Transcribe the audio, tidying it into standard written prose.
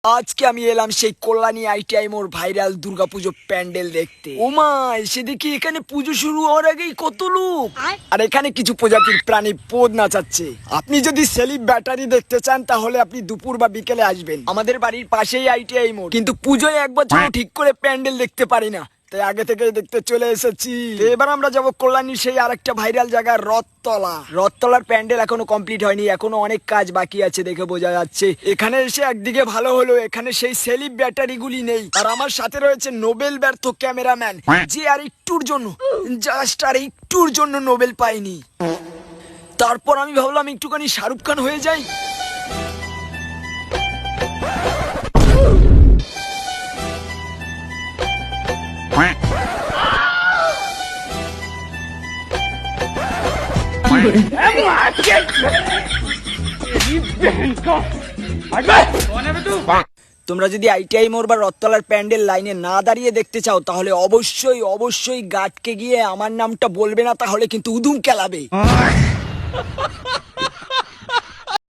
আজকে আমি এলাম সেই কল্যাণী আইটিআই মোড় ভাইরাল দুর্গাপুজো প্যান্ডেল দেখতে। ওমা এসে দেখি এখানে পুজো শুরু হওয়ার আগেই কত লোক, আর এখানে কিছু প্রজাতির প্রাণী পোদ নাচাচ্ছে। আপনি যদি সেলিব ব্যাটারি দেখতে চান তাহলে আপনি দুপুর বা বিকেলে আসবেন। আমাদের বাড়ির পাশেই আইটিআই মোড়, কিন্তু পুজোয় এক বছর ঠিক করে প্যান্ডেল দেখতে পারি না, তাই আগে থেকে দেখতে চলে এসেছি। এবার আমরা যাব কল্যাণীর সেই আরেকটা ভাইরাল জায়গা রথতলা। রথতলার প্যান্ডেল এখনো কমপ্লিট হয়নি, এখনো অনেক কাজ বাকি আছে দেখে বোঝা যাচ্ছে। এখানে এসে একদিকে ভালো হলো এখানে সেই সেলিব ব্যাটারি গুলি নেই, আর আমার সাথে রয়েছে নোবেল ব্যর্থ ক্যামেরাম্যান, যে আর একটুর জন্য, জাস্ট আর একটুর জন্য নোবেল পাইনি। তারপর আমি ভাবলাম একটুখানি শাহরুখ খান হয়ে যাই। তোমরা যদি আইটিআই মোড় বা রথতলার প্যান্ডেল লাইনে না দাঁড়িয়ে দেখতে চাও তাহলে অবশ্যই অবশ্যই গাটকে গিয়ে আমার নামটা বলবে না, তাহলে কিন্তু উদুম কেলাবে।